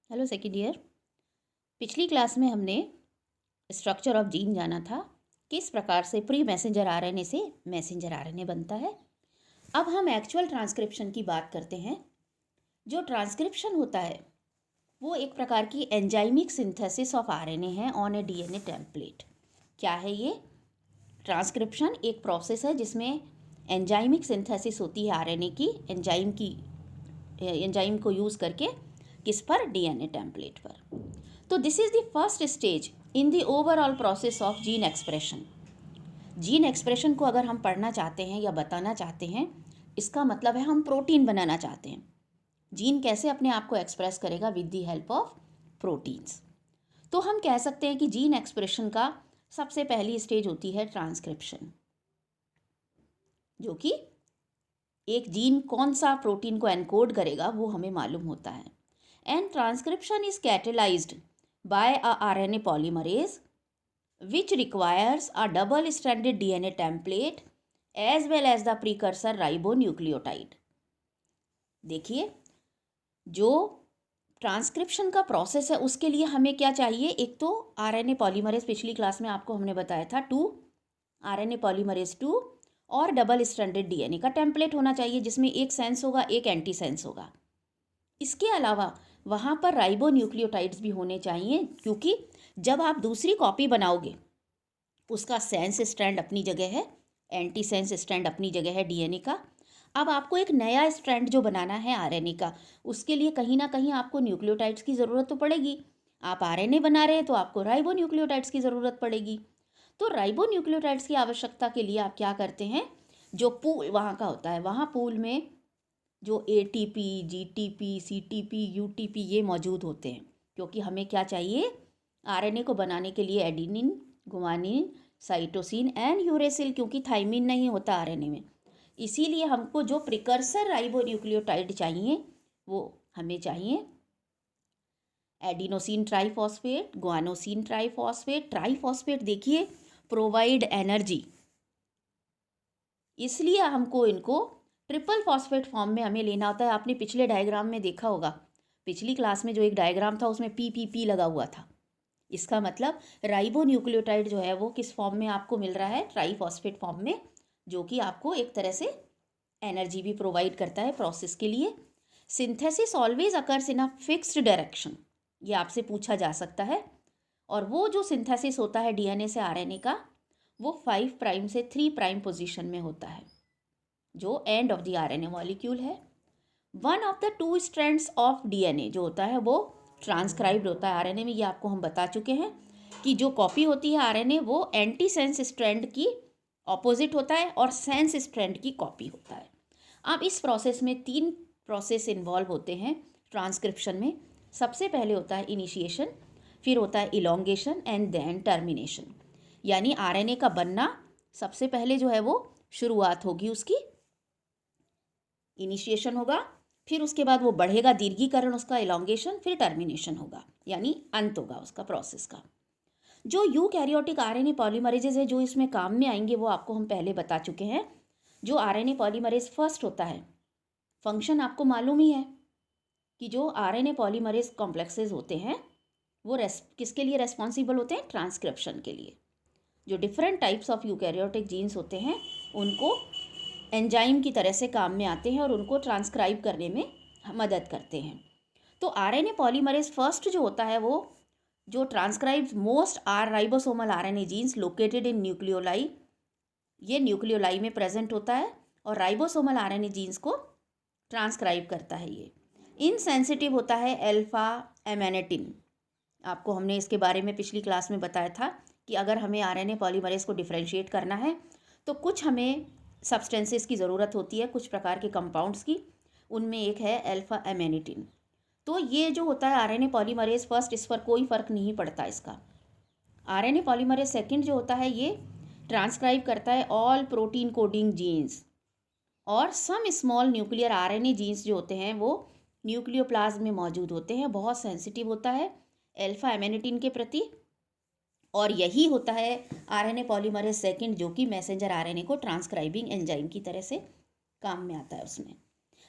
Hello second year. पिछली class में हमने स्ट्रक्चर ऑफ जीन जाना था, किस प्रकार से प्री मैसेंजर आरएनए से मैसेंजर आरएनए बनता है। अब हम एक्चुअल ट्रांसक्रिप्शन की बात करते हैं। जो ट्रांसक्रिप्शन होता है वो एक प्रकार की एंजाइमिक सिंथेसिस ऑफ आरएनए है ऑन ए डीएनए टेम्पलेट। क्या है ये? ट्रांसक्रिप्शन एक प्रोसेस है जिसमें एंजाइमिक सिंथेसिस होती है आरएनए की, एंजाइम को यूज़ करके किस पर? डीएनए टेम्पलेट पर। तो this is the first stage in the overall process of gene expression. Gene expression को अगर हम पढ़ना चाहते हैं या बताना चाहते हैं, इसका मतलब है हम प्रोटीन बनाना चाहते हैं। जीन कैसे अपने आप को एक्सप्रेस करेगा? With the help of proteins. तो हम कह सकते हैं कि जीन एक्सप्रेशन का सबसे पहली स्टेज होती है ट्रांसक्रिप्शन, जो कि एक जीन कौन सा प्रोटीन को एनकोड करेगा वो हमें मालूम होता है। And transcription is catalysed by a RNA polymerase which requires a double stranded DNA template as well as the precursor ribonucleotide। देखिए, जो ट्रांसक्रिप्शन का प्रोसेस है उसके लिए हमें क्या चाहिए? एक तो आरएनए पॉलीमरेज, पिछली क्लास में आपको हमने बताया था 2 आरएनए पॉलीमरेज 2 और डबल स्ट्रैंडेड डीएनए का टेम्पलेट होना चाहिए जिसमें एक सेंस होगा, एक एंटी सेंस होगा। इसके अलावा वहाँ पर राइबो न्यूक्लियोटाइड्स भी होने चाहिए, क्योंकि जब आप दूसरी कॉपी बनाओगे उसका सेंस स्ट्रैंड अपनी जगह है, एंटी सेंस स्ट्रैंड अपनी जगह है डीएनए का। अब आपको एक नया स्ट्रैंड जो बनाना है आरएनए का, उसके लिए कहीं ना कहीं आपको न्यूक्लियोटाइड्स की ज़रूरत तो पड़ेगी। आप आरएनए बना रहे हैं तो आपको राइबो न्यूक्लियोटाइड्स की ज़रूरत पड़ेगी। तो राइबो न्यूक्लियोटाइड्स की आवश्यकता के लिए आप क्या करते हैं? जो पूल वहाँ का होता है, वहाँ पूल में जो ATP, GTP, CTP, UTP ये मौजूद होते हैं, क्योंकि हमें क्या चाहिए? आरएनए को बनाने के लिए adenine, guanine, cytosine and uracil, क्योंकि थाइमिन नहीं होता आरएनए में। इसीलिए हमको जो प्रिकर्सर राइबोन्यूक्लियोटाइड चाहिए वो हमें चाहिए adenosine triphosphate, guanosine triphosphate. Triphosphate देखिए प्रोवाइड एनर्जी, इसलिए हमको इनको ट्रिपल फॉस्फेट फॉर्म में हमें लेना होता है। आपने पिछले डायग्राम में देखा होगा, पिछली क्लास में जो एक डायग्राम था उसमें PPP लगा हुआ था। इसका मतलब राइबो न्यूक्लियोटाइड जो है वो किस फॉर्म में आपको मिल रहा है? ट्राइफॉस्फेट फॉर्म में, जो कि आपको एक तरह से एनर्जी भी प्रोवाइड करता है प्रोसेस के लिए। Synthesis always occurs in a fixed direction, ये आपसे पूछा जा सकता है। और वो जो सिंथेसिस होता है डीएनए से आरएनए का, वो 5 प्राइम से 3 प्राइम पोजीशन में होता है, जो end of the RNA molecule है। One of the 2 strands of DNA जो होता है वो ट्रांसक्राइब्ड होता है आरएनए में। ये आपको हम बता चुके हैं कि जो कॉपी होती है आरएनए वो एंटी सेंस स्ट्रैंड की ऑपोजिट होता है और सेंस स्ट्रैंड की कॉपी होता है। अब इस प्रोसेस में 3 प्रोसेस इन्वॉल्व होते हैं ट्रांसक्रिप्शन में। सबसे पहले होता है इनिशिएशन, फिर होता है इलोंगेशन एंड देन टर्मिनेशन। यानी आरएनए का बनना सबसे पहले जो है वो शुरुआत होगी उसकी, इनिशिएशन होगा, फिर उसके बाद वो बढ़ेगा, दीर्घीकरण उसका, इलोंगेशन, फिर टर्मिनेशन होगा, यानी अंत होगा उसका प्रोसेस का। जो यूकैरियोटिक आरएनए पॉलीमरेजेज है जो इसमें काम में आएंगे वो आपको हम पहले बता चुके हैं। जो आरएनए पॉलीमरेज फर्स्ट होता है, फंक्शन आपको मालूम ही है कि जो आरएनए पॉलीमरेज कॉम्प्लेक्सेस होते हैं वो किसके लिए रेस्पॉन्सिबल होते हैं? ट्रांसक्रिप्शन के लिए। जो different types of eukaryotic genes होते हैं उनको एंजाइम की तरह से काम में आते हैं और उनको ट्रांसक्राइब करने में मदद करते हैं। तो आरएनए पॉलीमरेज फर्स्ट जो होता है वो जो transcribes most R ribosomal RNA genes located in nucleoli, ये न्यूक्लियोलाई में प्रेजेंट होता है और राइबोसोमल आरएनए जीन्स को ट्रांसक्राइब करता है। ये इनसेंसिटिव होता है अल्फा एमेनेटिन। आपको हमने इसके बारे में पिछली क्लास में बताया था कि अगर हमें आरएनए पॉलीमरेज को डिफरेंशिएट करना है तो कुछ हमें सब्सटेंसेस की ज़रूरत होती है, कुछ प्रकार के कंपाउंड्स की। उनमें एक है अल्फा एमेनिटिन। तो ये जो होता है आरएनए पॉलीमरेज फर्स्ट, इस पर कोई फ़र्क नहीं पड़ता इसका। आरएनए पॉलीमरेज सेकंड जो होता है ये ट्रांसक्राइब करता है ऑल प्रोटीन कोडिंग जीन्स और some small nuclear RNA genes जो होते हैं वो न्यूक्लियोप्लाज्म में मौजूद होते हैं। बहुत सेंसिटिव होता है अल्फा एमेनिटिन के प्रति, और यही होता है आरएनए पॉलीमरेज सेकंड, जो कि मैसेंजर आरएनए को ट्रांसक्राइबिंग एंजाइम की तरह से काम में आता है उसमें।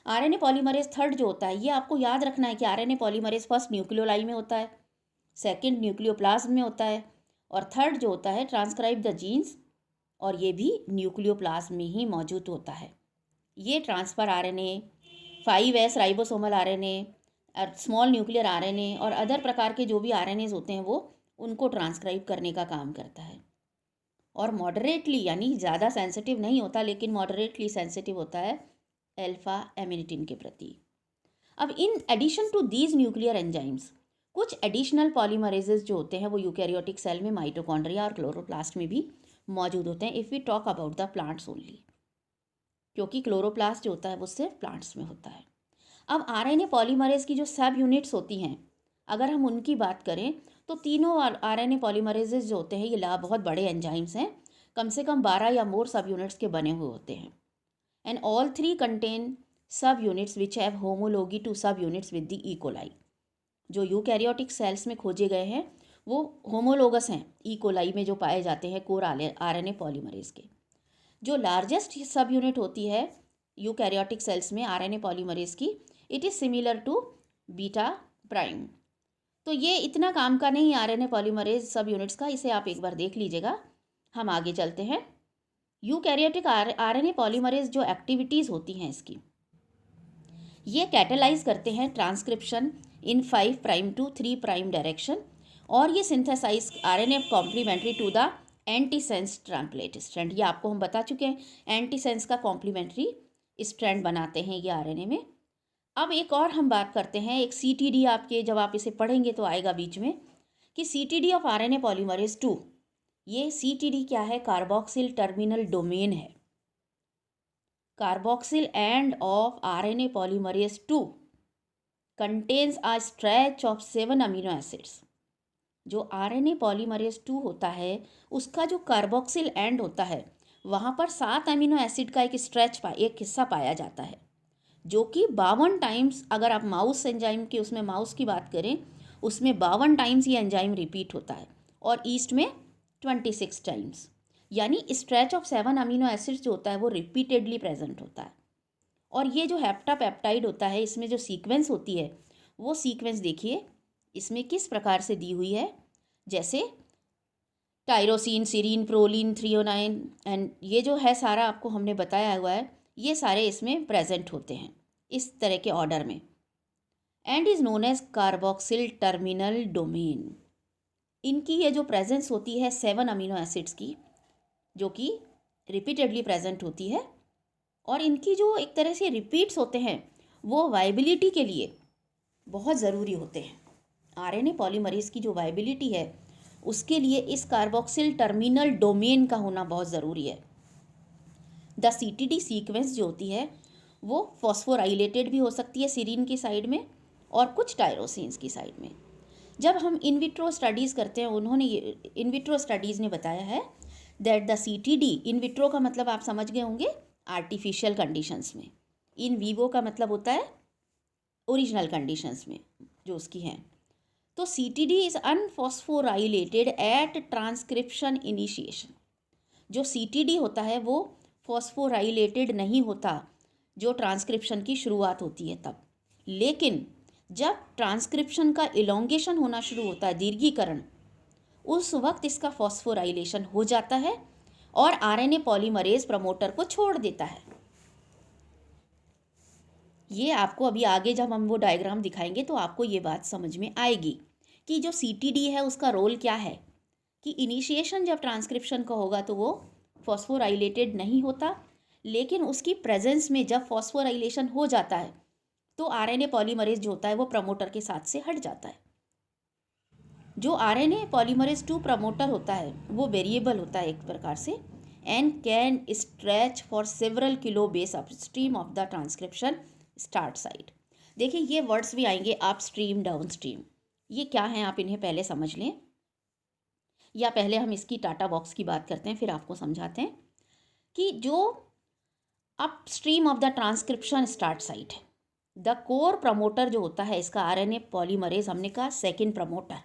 आरएनए पॉलीमरेज थर्ड जो होता है, ये आपको याद रखना है कि आरएनए पॉलीमरेज फर्स्ट न्यूक्लियोलाई में होता है, सेकंड न्यूक्लियोप्लाज्म में होता है, और थर्ड जो होता है ट्रांसक्राइब द जीन्स, और ये भी न्यूक्लियोप्लाज्म में ही मौजूद होता है। ये transfer RNA, 5S ribosomal RNA, small nuclear RNA और अदर प्रकार के जो भी आरएनएज होते हैं वो उनको ट्रांसक्राइब करने का काम करता है। और मॉडरेटली यानी ज़्यादा सेंसिटिव नहीं होता, लेकिन मॉडरेटली सेंसिटिव होता है अल्फा एमिनिटिन के प्रति। अब in addition to these nuclear enzymes कुछ एडिशनल पॉलीमरेजेस जो होते हैं वो यूकैरियोटिक सेल में माइटोकॉन्ड्रिया और क्लोरोप्लास्ट में भी मौजूद होते हैं, if we talk about the plants only, क्योंकि क्लोरोप्लास्ट जो होता है वो सिर्फ प्लांट्स में होता है। अब आरएनए पॉलीमरेज की जो सब यूनिट्स होती हैं, अगर हम उनकी बात करें तो तीनों आरएनए पॉलीमरेजेस जो होते हैं ये बहुत बड़े एंजाइम्स हैं, कम से कम 12 या मोर सब यूनिट्स के बने हुए होते हैं। And all three contain subunits which have homology to subunits with the E coli. जो यूकैरियोटिक सेल्स में खोजे गए हैं वो होमोलोगस हैं इकोलाई में जो पाए जाते हैं कोर आरएनए पॉलीमरेज के। जो लार्जेस्ट सब यूनिट होती है यूकैरियोटिक सेल्स में आरएनए पॉलीमरेज की, it is similar to beta prime. तो ये इतना काम का नहीं आरएनए पॉलीमरेज सब यूनिट्स का, इसे आप एक बार देख लीजिएगा। हम आगे चलते हैं। यूकैरियोटिक आरएनए पॉलीमरेज जो एक्टिविटीज़ होती हैं इसकी, ये कैटेलाइज करते हैं transcription in 5 prime to 3 prime direction, और ये synthesise RNA complementary to the antisense translate strand. ये आपको हम बता चुके हैं, एंटीसेंस का कॉम्प्लीमेंट्री स्ट्रैंड बनाते हैं ये आरएनए में। अब एक और हम बात करते हैं, एक सीटीडी आपके जब आप इसे पढ़ेंगे तो आएगा बीच में कि सीटीडी ऑफ आरएनए पॉलीमरेज 2। ये सीटीडी क्या है? कार्बोक्सिल टर्मिनल डोमेन है। Carboxyl end of RNA polymerase 2 contains a stretch of 7 amino acids. जो आरएनए पॉलीमरेज 2 होता है उसका जो कार्बोक्सिल एंड होता है वहाँ पर 7 अमीनो एसिड का एक हिस्सा पाया जाता है, जो कि 52 टाइम्स, अगर आप माउस एंजाइम के उसमें माउस की बात करें उसमें 52 टाइम्स ये एंजाइम रिपीट होता है, और ईस्ट में 26 टाइम्स। यानी स्ट्रेच ऑफ 7 अमीनो एसिड्स जो होता है वो रिपीटेडली प्रेजेंट होता है। और ये जो हेप्टापेप्टाइड होता है इसमें जो सीक्वेंस होती है वो सीक्वेंस देखिए इसमें किस प्रकार से दी हुई है, जैसे tyrosine, serine, proline, threonine, and ये जो है सारा आपको हमने बताया हुआ है, ये सारे इसमें प्रेजेंट होते हैं इस तरह के ऑर्डर में, and is known as carboxyl terminal domain. इनकी ये जो प्रेजेंस होती है 7 अमीनो एसिड्स की, जो कि रिपीटेडली प्रेजेंट होती है, और इनकी जो एक तरह से रिपीट्स होते हैं वो वाइबिलिटी के लिए बहुत ज़रूरी होते हैं। आरएनए पॉलीमरेज की जो वाइबिलिटी है उसके लिए इस कार्बोक्सिल टर्मिनल डोमेन का होना बहुत ज़रूरी है। द सीटीडी सीक्वेंस जो होती है वो फॉस्फोराइलेटेड भी हो सकती है सीरीन की साइड में और कुछ टायरोसिन्स की साइड में। जब हम इन विट्रो स्टडीज़ करते हैं, उन्होंने ये इन विट्रो स्टडीज़ ने बताया है that the CTD, in vitro का मतलब आप समझ गए होंगे आर्टिफिशियल कंडीशंस में, इन वीवो का मतलब होता है ओरिजिनल कंडीशंस में जो उसकी हैं। तो CTD is unphosphorylated at transcription initiation. जो सीटीडी होता है वो फॉस्फोराइलेटेड नहीं होता जो ट्रांसक्रिप्शन की शुरुआत होती है तब, लेकिन जब ट्रांसक्रिप्शन का इलोंगेशन होना शुरू होता है, दीर्घीकरण, उस वक्त इसका फॉस्फोराइलेशन हो जाता है और आरएनए पॉलीमरेज प्रमोटर को छोड़ देता है। ये आपको अभी आगे जब हम वो डायग्राम दिखाएंगे तो आपको ये बात समझ में आएगी कि जो सीटीडी है उसका रोल क्या है, कि इनिशिएशन जब ट्रांसक्रिप्शन का होगा तो वो फॉस्फोराइलेटेड नहीं होता, लेकिन उसकी प्रेजेंस में जब फॉस्फोराइलेशन हो जाता है तो आरएनए पॉलीमरेज जो होता है वो प्रमोटर के साथ से हट जाता है। जो आरएनए पॉलीमरेज 2 प्रमोटर होता है वो वेरिएबल होता है एक प्रकार से, and can stretch for several kilo base upstream of the transcription start site. देखिए ये वर्ड्स भी आएंगे अपस्ट्रीम, डाउनस्ट्रीम, ये क्या हैं आप इन्हें पहले समझ लें, या पहले हम इसकी टाटा बॉक्स की बात करते हैं फिर आपको समझाते हैं कि जो upstream of the transcription start site है, द कोर प्रमोटर जो होता है इसका आरएनए पॉलीमरेज, हमने कहा second promoter,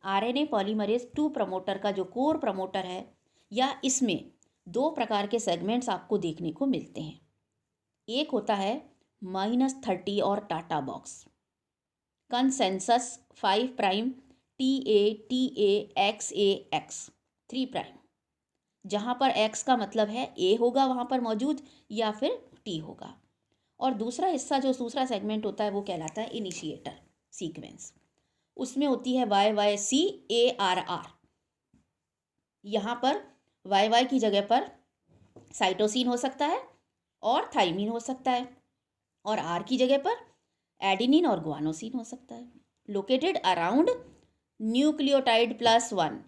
RNA polymerase 2 promoter का जो कोर प्रमोटर है, या इसमें 2 प्रकार के सेगमेंट्स आपको देखने को मिलते हैं। एक होता है -30 और TATA box, consensus 5 prime TA XAX 3 prime, जहाँ पर X का मतलब है A होगा वहाँ पर मौजूद या फिर T होगा। और दूसरा हिस्सा जो दूसरा सेगमेंट होता है वो कहलाता है इनिशिएटर सीक्वेंस। उसमें होती है YYCARR। यहाँ पर YY की जगह पर साइटोसिन हो सकता है और थाइमिन हो सकता है, और R की जगह पर एडिनिन और ग्वानोसिन हो सकता है। Located around nucleotide +1,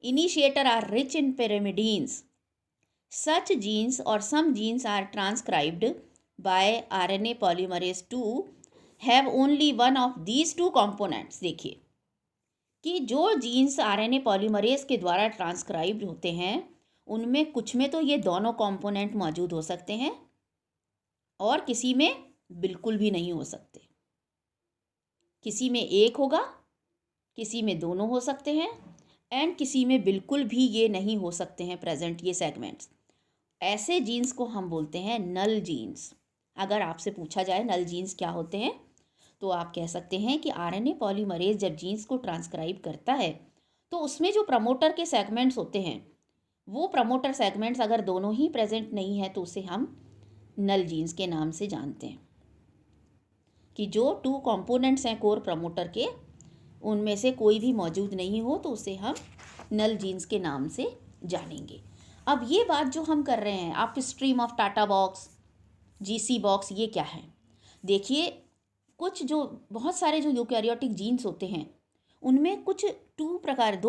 initiator are rich in pyrimidines. Such genes or some genes are transcribed by RNA polymerase II have only one of these two components। देखिए कि जो जीन्स आरएनए पॉलीमरेज के द्वारा transcribed होते हैं उनमें कुछ में तो ये दोनों कंपोनेंट मौजूद हो सकते हैं और किसी में बिल्कुल भी नहीं हो सकते। किसी में एक होगा, किसी में दोनों हो सकते हैं, एंड किसी में बिल्कुल भी ये नहीं हो सकते हैं प्रेजेंट ये सेगमेंट्स। ऐसे जीन्स को हम बोलते हैं नल जीन्स। अगर आपसे पूछा जाए नल जीन्स क्या होते हैं तो आप कह सकते हैं कि आरएनए पॉलीमरेज जब जीन्स को ट्रांसक्राइब करता है तो उसमें जो प्रमोटर के सेगमेंट्स होते हैं वो प्रमोटर सेगमेंट्स अगर दोनों ही प्रेजेंट नहीं है तो उसे हम नल जीन्स के नाम से जानते हैं। कि जो 2 कंपोनेंट्स हैं कोर प्रमोटर के उनमें से कोई भी मौजूद नहीं हो तो उसे हम नल जीन्स के नाम से जानेंगे। अब ये बात जो हम कर रहे हैं आप stream of TATA box, GC box, ये क्या है? देखिए कुछ जो बहुत सारे जो यूकैरियोटिक जीन्स होते हैं उनमें कुछ 2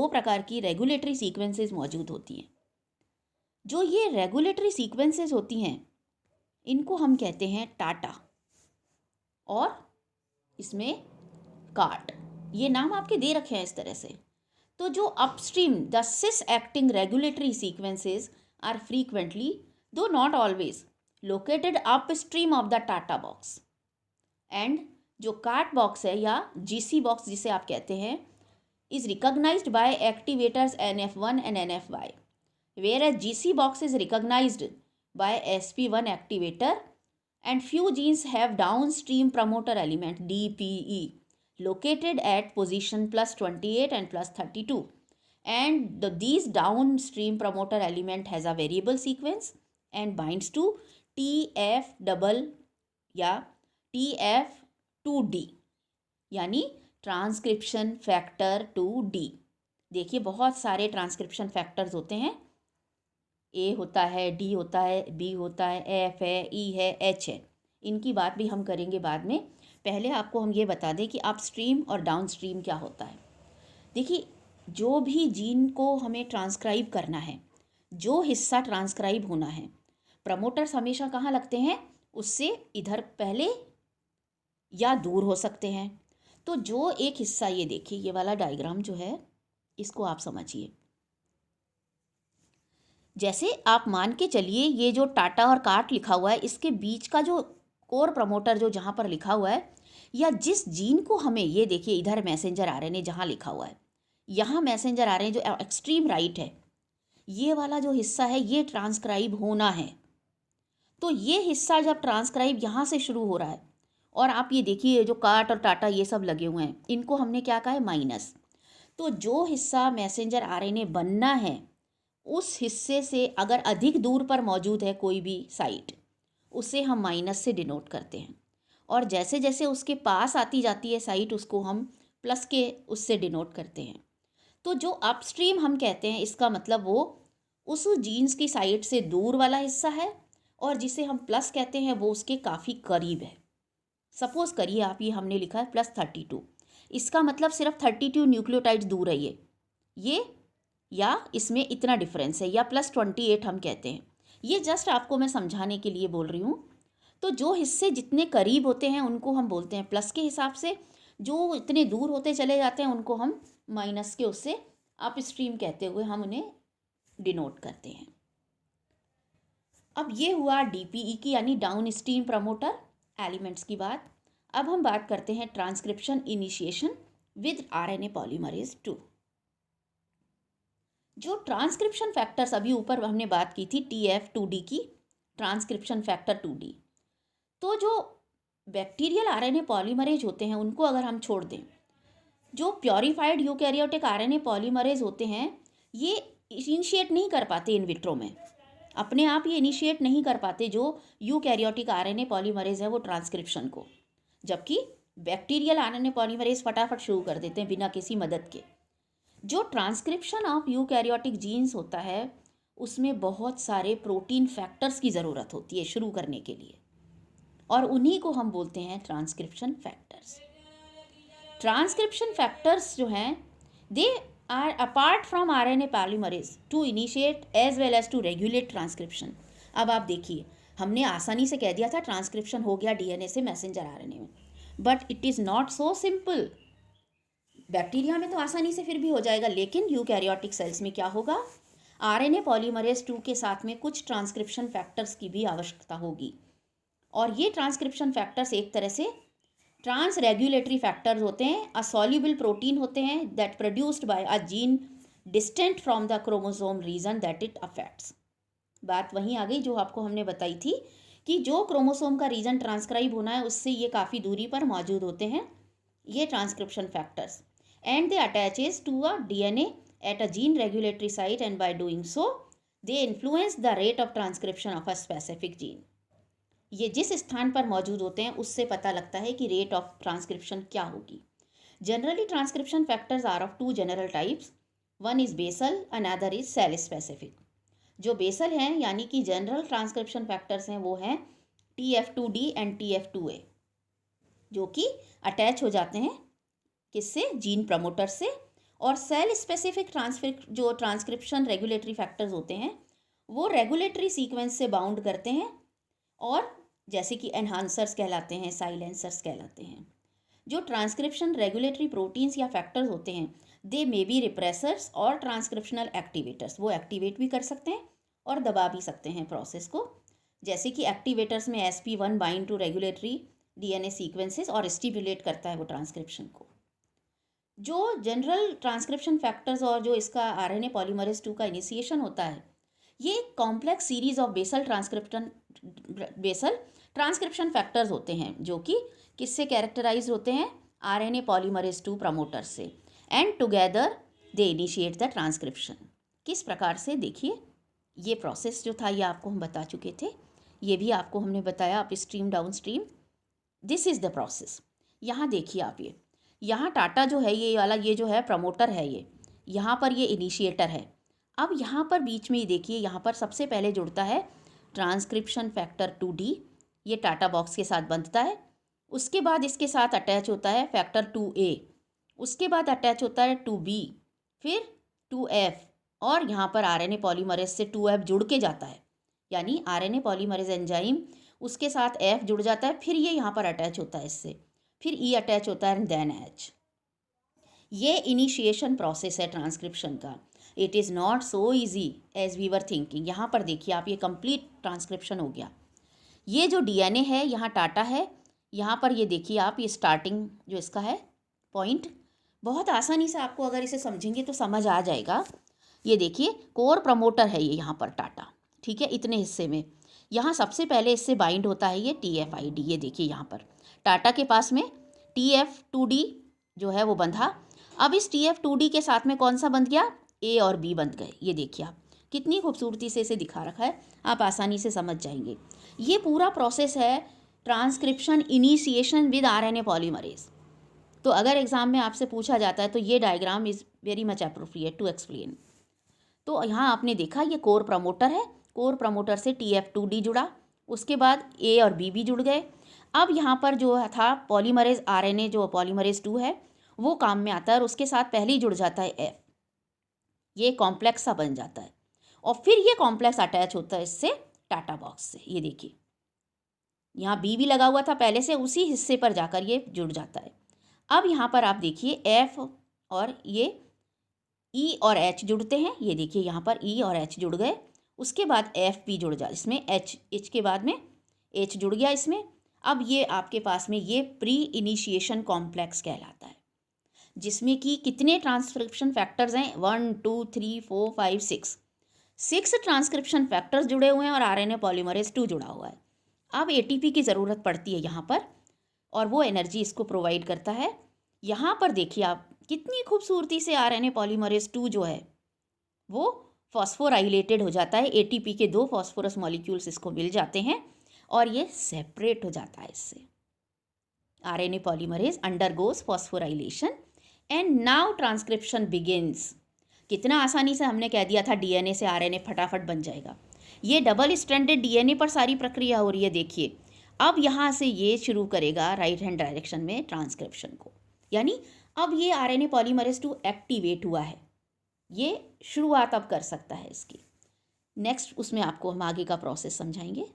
प्रकार की रेगुलेटरी सीक्वेंसेस मौजूद होती हैं। जो ये रेगुलेटरी सीक्वेंसेस होती हैं इनको हम कहते हैं टाटा और इसमें कार्ट। ये नाम आपके दे रखे हैं इस तरह से। तो जो upstream the cis acting regulatory sequences are frequently though not always located upstream of the TATA box, and जो कार्ट बॉक्स है या जीसी बॉक्स जिसे आप कहते हैं is recognised by activators NF1 and NF-Y, whereas GC box is recognized by SP1 activator and few genes have downstream promoter element DPE located at position +28 and +32, and these downstream promoter element has a variable sequence and binds to TF double या TF2D यानी transcription factor 2D। देखिए बहुत सारे transcription factors होते हैं, A होता है, D होता है, B होता है, F है, E है, H है। इनकी बात भी हम करेंगे बाद में। पहले आपको हम ये बता दें कि अपस्ट्रीम और डाउनस्ट्रीम क्या होता है। देखिए जो भी जीन को हमें ट्रांसक्राइब करना है, जो हिस्सा ट्रांसक्राइब होना है, प्रमोटर्स हमेशा कहाँ लगते हैं? उससे इधर पहले या दूर हो सकते हैं। तो जो एक हिस्सा, ये देखिए ये वाला डायग्राम जो है इसको आप समझिए। जैसे आप मान के चलिए ये जो टाटा और कार्ट लिखा हुआ है इसके बीच का जो कोर प्रमोटर जो जहाँ पर लिखा हुआ है या जिस जीन को हमें, ये देखिए इधर मैसेंजर आरएनए जहाँ लिखा हुआ है, यहाँ मैसेंजर आरएनए जो एक्सट्रीम राइट है, ये वाला जो हिस्सा है ये ट्रांसक्राइब होना है। तो ये हिस्सा जब ट्रांसक्राइब यहाँ से शुरू हो रहा है और आप ये देखिए जो कार्ट और टाटा ये सब लगे हुए हैं इनको हमने क्या कहा है? माइनस। तो जो हिस्सा मैसेंजर आरएनए बनना है उस हिस्से से अगर अधिक दूर पर मौजूद है कोई भी साइट, उसे हम माइनस से डिनोट करते हैं, और जैसे जैसे उसके पास आती जाती है साइट उसको हम प्लस के उससे डिनोट करते हैं। तो जो अपस्ट्रीम हम कहते हैं इसका मतलब वो उस जीन्स की साइट से दूर वाला हिस्सा है, और जिसे हम प्लस कहते हैं वो उसके काफ़ी करीब है। सपोज करिए आप, ये हमने लिखा है +32, इसका मतलब सिर्फ 32 न्यूक्लियोटाइड्स दूर है ये या इसमें इतना डिफरेंस है, या +28 हम कहते हैं। ये जस्ट आपको मैं समझाने के लिए बोल रही हूँ। तो जो हिस्से जितने करीब होते हैं उनको हम बोलते हैं प्लस के हिसाब से, जो इतने दूर होते चले जाते हैं उनको हम माइनस के उससे अपस्ट्रीम कहते हुए हम उन्हें डिनोट करते हैं। अब ये हुआ DPE की यानी डाउन स्ट्रीम प्रमोटर एलिमेंट्स की बात। अब हम बात करते हैं transcription initiation with RNA polymerase 2। जो ट्रांसक्रिप्शन फैक्टर्स अभी ऊपर हमने बात की थी TF2D की, ट्रांसक्रिप्शन फैक्टर 2D। तो जो बैक्टीरियल आरएनए पॉलीमरेज होते हैं उनको अगर हम छोड़ दें, जो प्योरीफाइड यूकैरियोटिक आरएनए पॉलीमरेज होते हैं ये इनिशिएट नहीं कर पाते इन विट्रो में, अपने आप ये इनिशिएट नहीं कर पाते जो यूकैरियोटिक आरएनए पॉलीमरेज है वो ट्रांसक्रिप्शन को, जबकि बैक्टीरियल आरएनए पॉलीमरेज फटाफट शुरू कर देते हैं बिना किसी मदद के। जो ट्रांसक्रिप्शन ऑफ यूकैरियोटिक जीन्स होता है उसमें बहुत सारे प्रोटीन फैक्टर्स की ज़रूरत होती है शुरू करने के लिए, और उन्हीं को हम बोलते हैं ट्रांसक्रिप्शन फैक्टर्स। ट्रांसक्रिप्शन फैक्टर्स जो हैं they are apart from RNA polymerase to initiate as well as to regulate transcription. अब आप देखिए, हमने आसानी से कह दिया था ट्रांसक्रिप्शन हो गया डीएनए से मैसेंजर आरएनए में, but it is not so simple. Bacteria में तो आसानी से फिर भी हो जाएगा, लेकिन यूकैरियोटिक सेल्स में क्या होगा, आरएनए पॉलीमरेज 2 के साथ में कुछ ट्रांसक्रिप्शन फैक्टर्स की भी आवश्यकता होगी, और ये ट्रांसक्रिप्शन फैक्टर्स एक तरह से ट्रांस रेगुलेटरी फैक्टर्स होते हैं, अ सॉल्युबल प्रोटीन होते हैं that produced by a gene distant from the chromosome region that it affects. बात वहीं आ गई जो आपको हमने बताई थी कि जो क्रोमोसोम का रीजन ट्रांसक्राइब होना है उससे ये काफ़ी दूरी पर मौजूद होते हैं ये transcription factors, and they attaches to a DNA at a gene regulatory site, and by doing so they influence the rate of transcription of a specific gene। ये जिस स्थान पर मौजूद होते हैं उससे पता लगता है कि रेट ऑफ ट्रांसक्रिप्शन क्या होगी। Generally transcription factors are of 2 general types, one is basal, another is cell specific. जो बेसल हैं यानी कि जनरल ट्रांसक्रिप्शन फैक्टर्स हैं वो हैं TF2D एंड TF2A, जो कि अटैच हो जाते हैं किससे, जीन प्रमोटर से। और सेल स्पेसिफिक जो ट्रांसक्रिप्शन रेगुलेटरी फैक्टर्स होते हैं वो रेगुलेटरी सीक्वेंस से बाउंड करते हैं, और जैसे कि एनहांसर्स कहलाते हैं, साइलेंसर्स कहलाते हैं। जो ट्रांसक्रिप्शन रेगुलेटरी प्रोटीन्स या फैक्टर्स होते हैं दे मे बी रिप्रेसर्स और ट्रांसक्रिप्शनल एक्टिवेटर्स, वो एक्टिवेट भी कर सकते हैं और दबा भी सकते हैं प्रोसेस को, जैसे कि एक्टिवेटर्स में SP1 bind to regulatory DNA sequences और स्टिमुलेट करता है वो ट्रांसक्रिप्शन को। जो जनरल ट्रांसक्रिप्शन फैक्टर्स और जो इसका आरएनए पॉलीमरेज 2 का इनिशिएशन होता है ये complex series of basal transcription factors होते हैं जो कि किससे कैरेक्टराइज होते हैं, आरएनए पॉलीमरेज 2 प्रमोटर से, and together they initiate the transcription. किस प्रकार से, देखिए ये प्रोसेस जो था ये आपको हम बता चुके थे, ये भी आपको हमने बताया up stream down stream, this is the process. यहाँ देखिए आप, ये यहाँ टाटा जो है ये वाला, ये जो है प्रमोटर है, ये यहाँ पर ये इनिशिएटर है। अब यहाँ पर बीच में ही देखिए, यहाँ पर सबसे पहले जुड़ता है ट्रांसक्रिप्शन फैक्टर 2D, ये टाटा बॉक्स के साथ बंधता है। उसके बाद इसके साथ अटैच होता है फैक्टर 2A, उसके बाद अटैच होता है 2B, फिर 2F, और यहाँ पर आरएनए पॉलीमरेज से 2F जुड़ के जाता है, यानी आरएनए पॉलीमरेज एंजाइम उसके साथ F जुड़ जाता है, फिर ये यहाँ पर अटैच होता है इससे, फिर E अटैच होता है एंड देन H। ये इनिशिएशन प्रोसेस है ट्रांसक्रिप्शन का। It is not so easy as we were thinking. यहाँ पर देखिए आप, ये कंप्लीट ट्रांसक्रिप्शन हो गया। ये जो DNA है यहाँ टाटा है, यहाँ पर ये देखिए आप, ये स्टार्टिंग जो इसका है पॉइंट, बहुत आसानी से आपको अगर इसे समझेंगे तो समझ आ जाएगा। ये देखिए कोर प्रमोटर है ये यहाँ पर टाटा, ठीक है, इतने हिस्से में। यहाँ सबसे पहले इससे बाइंड होता है ये TFID, ये देखिए यहाँ पर टाटा के पास में TF2D जो है वो बंधा। अब इस TF2D के साथ में कौन सा बंध गया, A और B बंध गए। ये देखिए आप, कितनी खूबसूरती से इसे दिखा रखा है, आप आसानी से समझ जाएंगे। ये पूरा प्रोसेस है transcription initiation with RNA polymerase. तो अगर एग्जाम में आपसे पूछा जाता है तो ये diagram is very much appropriate to explain. तो यहाँ आपने देखा ये कोर प्रमोटर है, कोर प्रमोटर से TF2D जुड़ा, उसके बाद A और B भी जुड़ गए। अब यहाँ पर जो था पॉलीमरेज आरएनए, जो पॉलीमरेज 2 है वो काम में आता है, और उसके साथ पहले ही जुड़ जाता है F, ये कॉम्प्लेक्स सा बन जाता है, और फिर ये कॉम्प्लेक्स अटैच होता है इससे टाटा बॉक्स से। ये देखिए यहाँ B भी लगा हुआ था पहले से, उसी हिस्से पर जाकर ये जुड़ जाता है। अब यहाँ पर आप देखिए F और ये E और H जुड़ते हैं, ये देखिए यहाँ पर E और H जुड़ गए। उसके बाद F भी जुड़ जा, इसमें H के बाद में H जुड़ गया इसमें। अब ये आपके पास में ये प्री इनिशिएशन कॉम्प्लेक्स कहलाता है, जिसमें कि कितने ट्रांसक्रिप्शन फैक्टर्स हैं, 1 2 3 4 5 6 ट्रांसक्रिप्शन फैक्टर्स जुड़े हुए हैं और आरएनए पॉलीमरेज 2 जुड़ा हुआ है। अब ATP की ज़रूरत पड़ती है यहाँ पर, और वो एनर्जी इसको प्रोवाइड करता है। यहाँ पर देखिए आप कितनी खूबसूरती से आरएनए पॉलीमरेज 2 जो है वो फॉस्फोराइलेटेड हो जाता है। एटीपी के 2 फॉस्फोरस मॉलिक्यूल्स इसको मिल जाते हैं और ये सेपरेट हो जाता है इससे। RNA polymerase undergoes phosphorylation and now transcription begins. कितना आसानी से हमने कह दिया था डीएनए से आरएनए फटाफट बन जाएगा। ये डबल स्ट्रैंडेड डीएनए पर सारी प्रक्रिया हो रही है। देखिए अब यहाँ से ये शुरू करेगा राइट हैंड डायरेक्शन में ट्रांसक्रिप्शन को, यानी अब ये आरएनए पॉलीमरेज 2 एक्टिवेट हुआ है। ये शुरुआत अब कर सकता है इसकी। नेक्स्ट उसमें आपको हम आगे का प्रोसेस समझाएंगे।